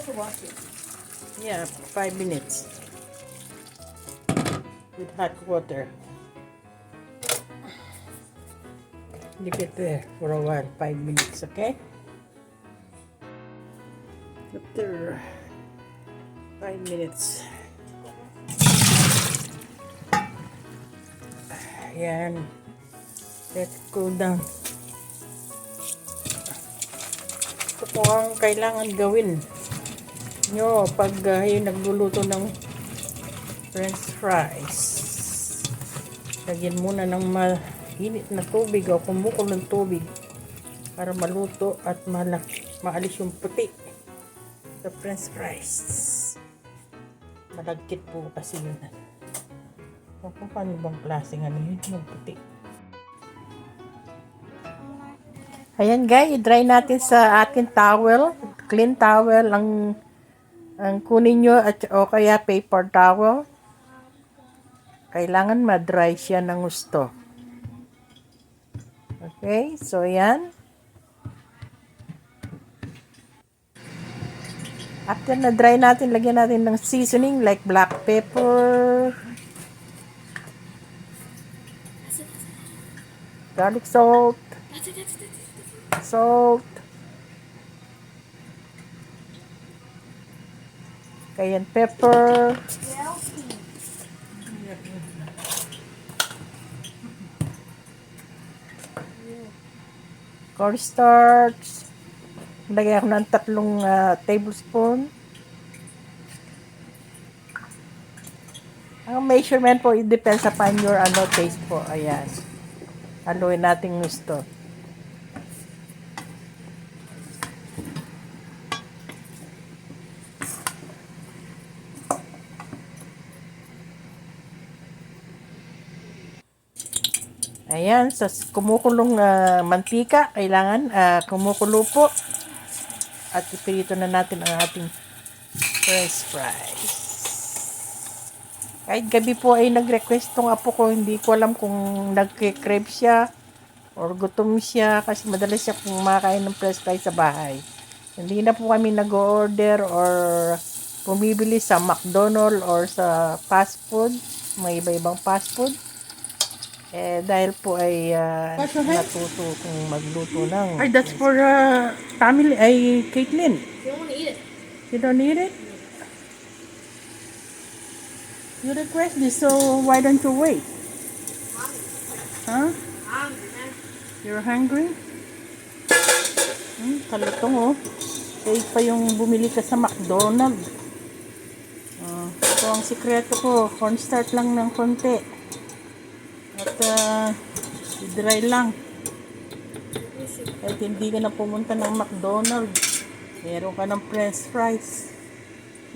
to wash it? Yeah, 5 minutes. With hot water. Leave it there for a while, 5 minutes, okay? After 5 minutes. Ayan. Let it cool down. Ito po ang kailangan gawin nyo pag yung nagluluto ng french fries. Lagyan muna ng mainit na tubig o kumukulong tubig para maluto at maalis yung puti sa french fries. Malagkit po kasi yun. O kung paano bang klaseng ano yun, magputi. Ayan guys, i-dry natin sa ating towel. Clean towel ang kunin nyo at o kaya paper towel. Kailangan ma-dry siya ng gusto. Okay, so yan. After na dry natin, lagyan natin ng seasoning like black pepper, garlic salt, salt, cayenne pepper, cornstarch. Lagyan ako ng 3 tablespoon. Ang measurement po, it depends upon your taste po. Ayan. Haluin natin gusto. Ayan, sa kumukulong mantika, kailangan kumukulo po. At ipirito na natin ang ating french fries. Kahit gabi po ay nag-request tong apo ko, hindi ko alam kung nagke-crave siya or gutom siya kasi madalas siya kumakain ng french fries sa bahay. Hindi na po kami nag-order or bumibili sa McDonald's or sa fast food, mga iba-ibang fast food. Dahil po ay natuto kung magluto ng... Ay, that's for family, ay Caitlin. You don't want to eat it. You don't need it? You request this, so why don't you wait? Huh? Hungry, man. You're hungry? Kalutong oh. Kaya pa yung bumili ka sa McDonald's. Ito ang sikreto ko. Cornstarch lang ng konti. At dry lang. Kahit hindi ka na pumunta ng McDonald's, meron ka ng french fries.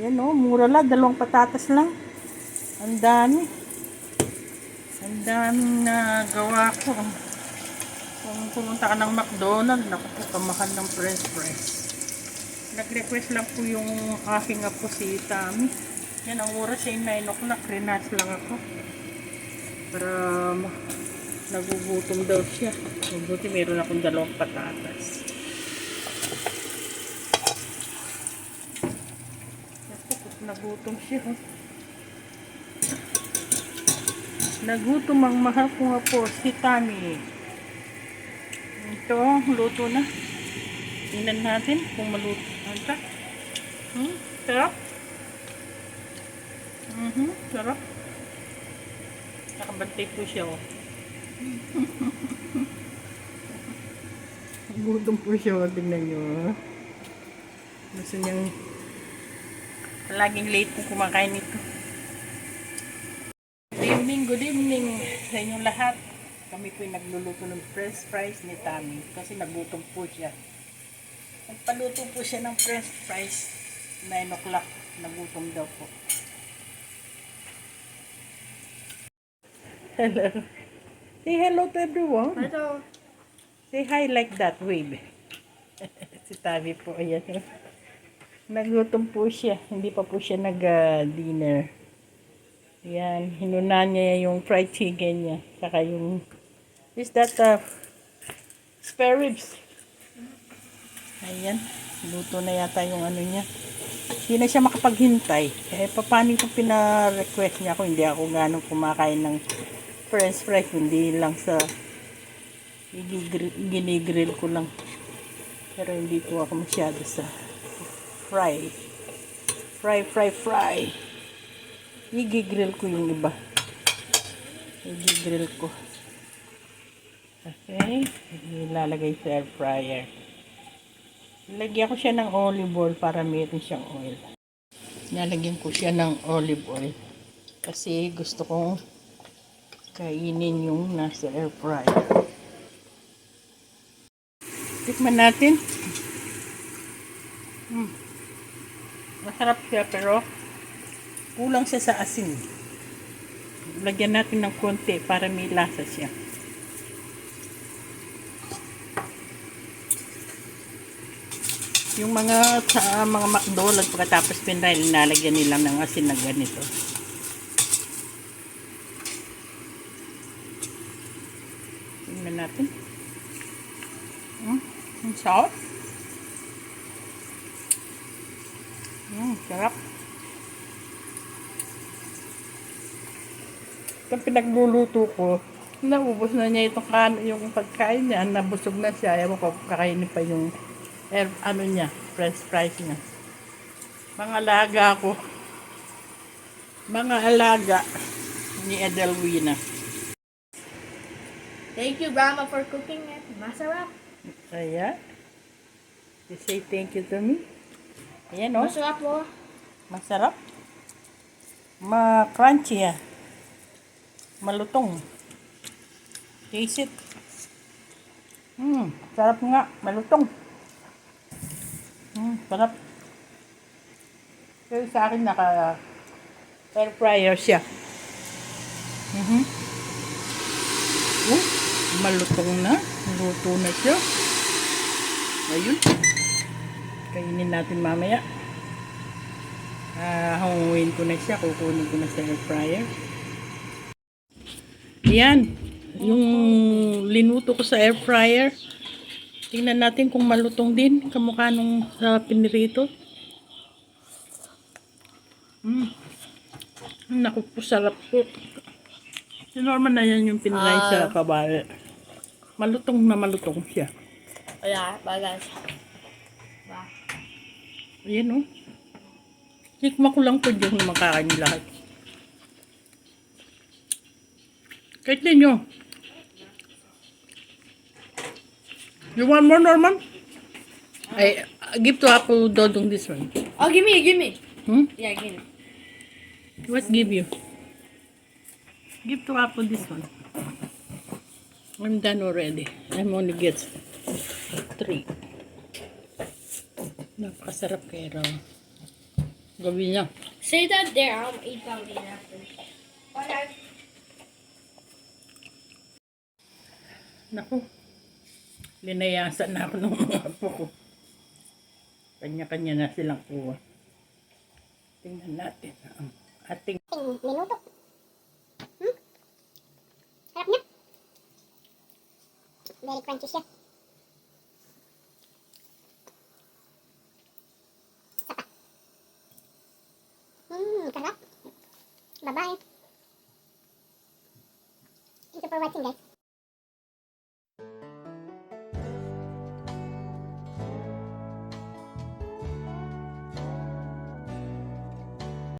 Yan o, mura lang. 2 patatas lang. Ang dami. Ang daming nagawa ko. Kung pumunta ka ng McDonald's, naku po, kamahal ng french fries. Nag-request lang po yung aking apo si Tammy. Yan, ang oras ay 9 o'clock. Renas lang ako. Para nagugutom daw siya. Mabuti meron akong 2 patatas. Nagutom siya. Nagutom ang mahal ko nga po si Tammy. Ito, luto na. Tingnan natin kung maluto. Anta? Sarap? Sarap. Nakabantay po siya, oh. Gutom po siya, oh. Tingnan nyo. Gusto niyang laging late po kumakain nito. Good evening sa inyong lahat. Kami po nagluluto ng french fries ni Tammy kasi nagutom po siya. Nagpaluto po siya ng french fries 9 o'clock. Nagutom daw po. Hello. Say hello to everyone. Hello. Say hi like that, wave. Si Tammy po, ayan. Nagutom po siya. Hindi pa po siya nag-dinner. Ayan, hinunan niya yung fried chicken niya. Saka yung, is that spare ribs? Ayan, luto na yata yung ano niya. Hindi na siya makapaghintay. Eh, paano kung pina-request niya ako, hindi ako ganong kumakain ng french fries, hindi lang sa ginigrill ko lang. Pero hindi ko ako masyado sa fry. Fry. Igigrill ko yung iba. Igigrill ko. Okay. Ilalagay sa air fryer. Lagyan ko siya ng olive oil para meron siyang oil. Nalagyan ko siya ng olive oil. Kasi gusto kong kainin yung nasa air fryer. Tikman natin. Masarap siya pero kulang siya sa asin. Lagyan natin ng konti para may lasa siya. Yung mga sa mga McDonald's pagkatapos nilalagyan nila ng asin na ganito. Tingnan natin. Ang sarap. Sarap. Itong pinagluluto ko, naubos na niya yung pagkain niya, nabusog na siya. Ewan ko, kakainin pa yung niya, french fries niya. Mga alaga ni Edelwina. Thank you, Grandma, for cooking it. Masarap. Ayan. You say thank you to me. Ayan, o. Masarap po. Masarap. Ma-crunchy yan. Malutong. Taste it. Sarap nga. Malutong. Sarap. Pero sa akin naka air fryer siya. Malutong na. Luto na siya. Ayun. Kainin natin mamaya. Hanguin ko na siya. Kukunin ko na sa air fryer. Ayan. Yung linuto ko sa air fryer. Tingnan natin kung malutong din. Kamukha nung sa pinirito. Naku po, sarap po. Si Norman na yan yung piniray sa kabal. Malutong na malutong siya. Wala, bagas. Ayan, o. Tikma ko lang po yung makakain lahat. Kahit ninyo. You want more, Norman? I give to Apple Dodong this one. Oh, give me. Yeah, give me. What give you? Give to Apple this one. I'm done already. I'm only get 3. Napakasarap kaya raw. Gawin niya. Say that there. I'll eat that later after. Okay. Naku. Linayasan na ako ng mga apo ko. Kanya-kanya na silang kuha. Tingnan natin ang ating minuto. Sarap niya. Very crunchy siya. Sarap. Sarap. Bye-bye.